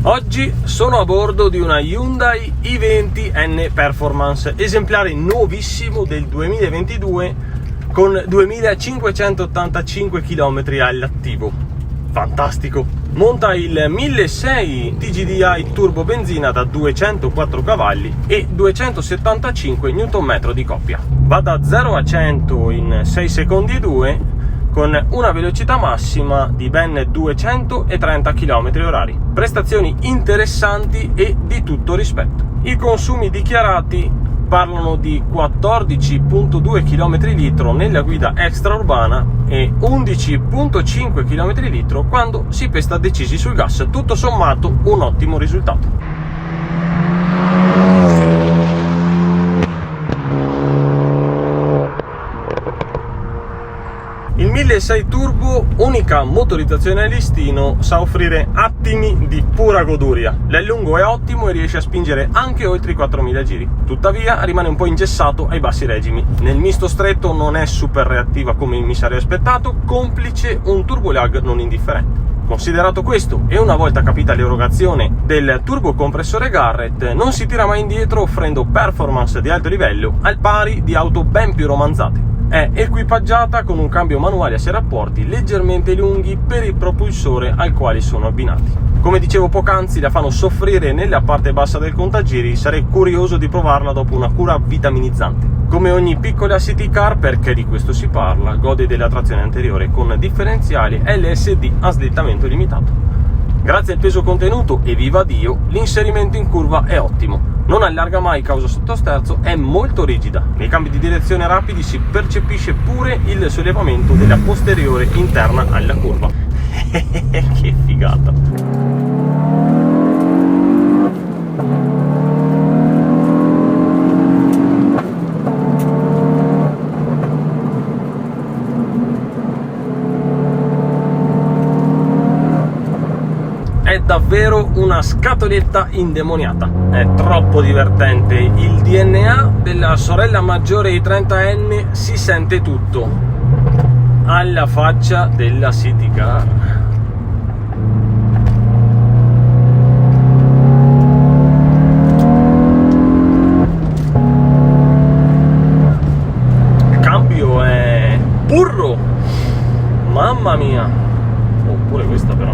Oggi sono a bordo di una Hyundai i20N Performance, esemplare nuovissimo del 2022 con 2585 km all'attivo. Fantastico! Monta il 1600 TGDI turbo benzina da 204 cavalli e 275 Nm di coppia. Va da 0 a 100 in 6 secondi e 2 con una velocità massima di ben 230 km/h. Prestazioni interessanti e di tutto rispetto. I consumi dichiarati parlano di 14,2 km/l nella guida extraurbana e 11,5 km/l quando si pesta decisi sul gas. Tutto sommato un ottimo risultato. Il 1600 Turbo, unica motorizzazione a listino, sa offrire attimi di pura goduria. L'allungo è ottimo e riesce a spingere anche oltre i 4000 giri. Tuttavia rimane un po' ingessato ai bassi regimi. Nel misto stretto non è super reattiva come mi sarei aspettato, complice un turbolag non indifferente. Considerato questo, e una volta capita l'erogazione del turbocompressore Garrett, non si tira mai indietro offrendo performance di alto livello al pari di auto ben più romanzate. È equipaggiata con un cambio manuale a 6 rapporti leggermente lunghi per il propulsore al quale sono abbinati. Come dicevo poc'anzi, la fanno soffrire nella parte bassa del contagiri, sarei curioso di provarla dopo una cura vitaminizzante. Come ogni piccola city car, perché di questo si parla, gode della trazione anteriore con differenziali LSD a slittamento limitato. Grazie al peso contenuto e viva Dio, l'inserimento in curva è ottimo. Non allarga mai causa sottosterzo, è molto rigida. Nei cambi di direzione rapidi si percepisce pure il sollevamento della posteriore interna alla curva. Che figata! È davvero una scatoletta indemoniata, è troppo divertente. Il DNA della sorella maggiore i30N si sente tutto, alla faccia della city car. Il cambio è burro, mamma mia. Oppure questa però.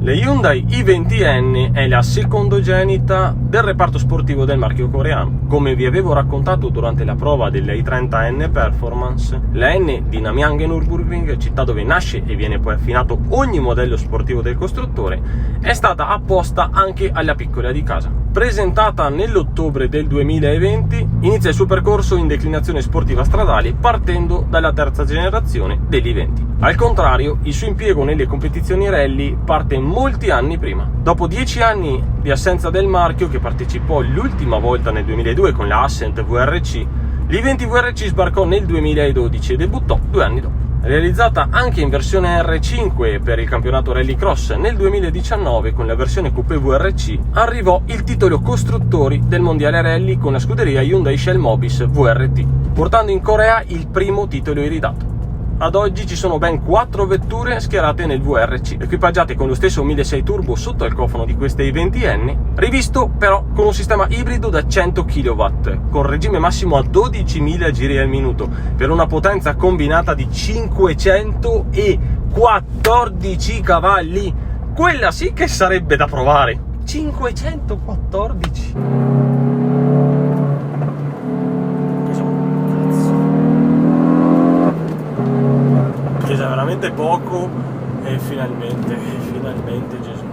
La Hyundai i20N è la secondogenita del reparto sportivo del marchio coreano. Come vi avevo raccontato durante la prova della i30N Performance, la N di Namyang Nürburgring, città dove nasce e viene poi affinato ogni modello sportivo del costruttore, è stata apposta anche alla piccola di casa. Presentata nell'ottobre del 2020, inizia il suo percorso in declinazione sportiva stradale partendo dalla terza generazione dell'i20. Al contrario, il suo impiego nelle competizioni rally parte molti anni prima. Dopo 10 anni di assenza del marchio, che partecipò l'ultima volta nel 2002 con la Ascent VRC, l'i20 VRC sbarcò nel 2012 e debuttò 2 anni dopo. Realizzata anche in versione R5 per il campionato Rallycross nel 2019 con la versione Coupé VRC, arrivò il titolo costruttori del mondiale rally con la scuderia Hyundai Shell Mobis VRT, portando in Corea il primo titolo iridato. Ad oggi ci sono ben 4 vetture schierate nel VRC, equipaggiate con lo stesso 1600 Turbo sotto il cofano di queste i20N, rivisto però con un sistema ibrido da 100 kW, con regime massimo a 12.000 giri al minuto, per una potenza combinata di 514 cavalli. Quella sì che sarebbe da provare! 514! Pesa veramente poco e finalmente Gesù.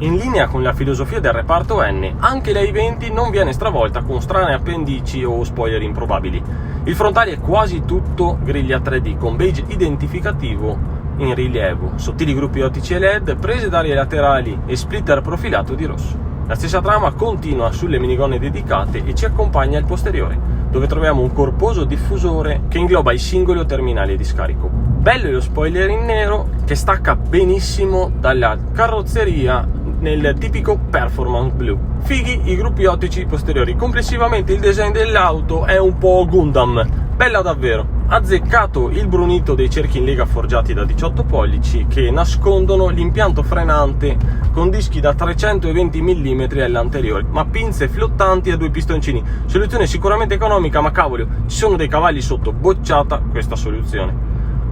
In linea con la filosofia del reparto N, anche la i20 non viene stravolta con strane appendici o spoiler improbabili. Il frontale è quasi tutto griglia 3D con badge identificativo in rilievo, sottili gruppi ottici e LED, prese d'aria laterali e splitter profilato di rosso. La stessa trama continua sulle minigonne dedicate e ci accompagna al posteriore, dove troviamo un corposo diffusore che ingloba i singoli terminali di scarico. Bello è lo spoiler in nero che stacca benissimo dalla carrozzeria nel tipico performance blu. Fighi i gruppi ottici posteriori, complessivamente il design dell'auto è un po' Gundam, bella davvero. Azzeccato il brunito dei cerchi in lega forgiati da 18 pollici che nascondono l'impianto frenante con dischi da 320 mm all'anteriore, ma pinze flottanti a 2 pistoncini. Soluzione sicuramente economica, ma cavolo, ci sono dei cavalli sotto, bocciata questa soluzione.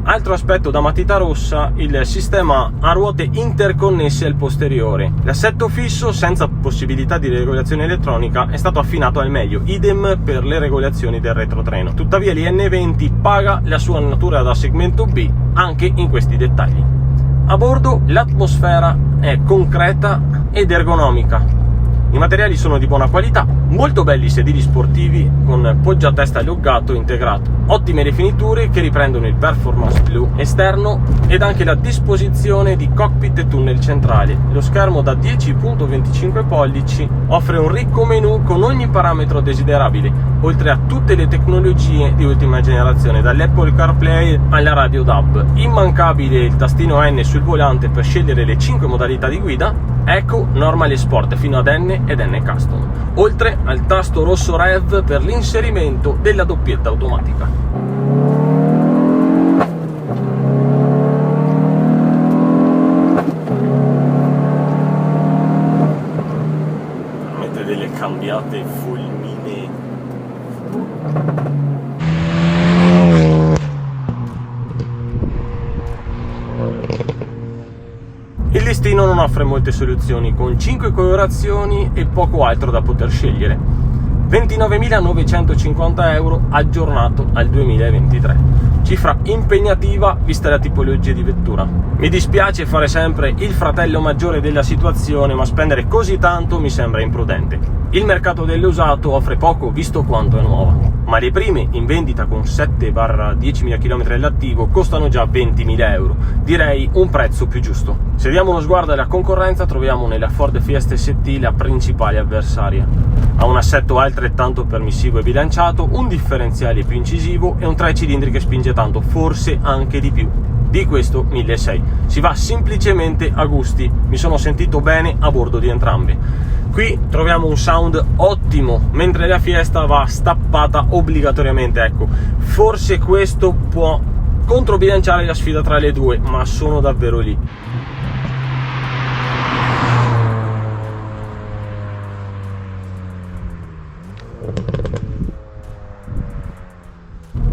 Altro aspetto da matita rossa, il sistema a ruote interconnesse al posteriore. L'assetto fisso senza possibilità di regolazione elettronica è stato affinato al meglio, idem per le regolazioni del retrotreno. Tuttavia l'N20 paga la sua natura da segmento B anche in questi dettagli. A bordo l'atmosfera è concreta ed ergonomica. I materiali sono di buona qualità, molto belli i sedili sportivi con poggiatesta allungato integrato, ottime le finiture che riprendono il performance blu esterno ed anche la disposizione di cockpit e tunnel centrale. Lo schermo da 10.25 pollici offre un ricco menu con ogni parametro desiderabile, oltre a tutte le tecnologie di ultima generazione, dall'Apple CarPlay alla radio DAB. Immancabile il tastino N sul volante per scegliere le 5 modalità di guida, Eco, Normal e Sport fino ad N ed N Custom, oltre al tasto rosso Rev per l'inserimento della doppietta automatica. Veramente delle cambiate fulminee. Il listino non offre molte soluzioni, con 5 colorazioni e poco altro da poter scegliere. 29.950 euro aggiornato al 2023. Cifra impegnativa vista la tipologia di vettura. Mi dispiace fare sempre il fratello maggiore della situazione, ma spendere così tanto mi sembra imprudente. Il mercato dell'usato offre poco visto quanto è nuova, ma le prime in vendita con 7-10.000 km all'attivo costano già 20.000 euro. Direi un prezzo più giusto. Se diamo uno sguardo alla concorrenza, troviamo nella Ford Fiesta ST la principale avversaria. Ha un assetto altrettanto permissivo e bilanciato, un differenziale più incisivo e un 3 cilindri che spinge tanto, forse anche di più di questo 1600. Si va semplicemente a gusti, mi sono sentito bene a bordo di entrambe. Qui troviamo un sound ottimo, mentre la Fiesta va stappata obbligatoriamente. Ecco, forse questo può controbilanciare la sfida tra le due, ma sono davvero lì.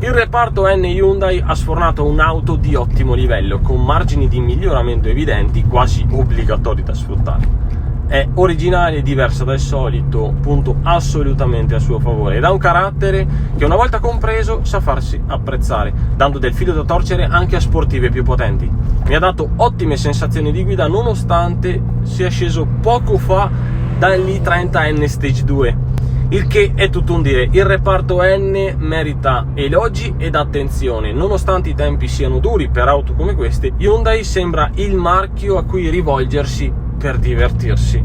Il reparto N Hyundai ha sfornato un'auto di ottimo livello, con margini di miglioramento evidenti, quasi obbligatori da sfruttare. È originale e diversa dal solito, punto assolutamente a suo favore, ed ha un carattere che una volta compreso sa farsi apprezzare, dando del filo da torcere anche a sportive più potenti. Mi ha dato ottime sensazioni di guida nonostante sia sceso poco fa dall'i30N Stage 2. Il che è tutto un dire. Il reparto N merita elogi ed attenzione. Nonostante i tempi siano duri per auto come queste, Hyundai sembra il marchio a cui rivolgersi per divertirsi.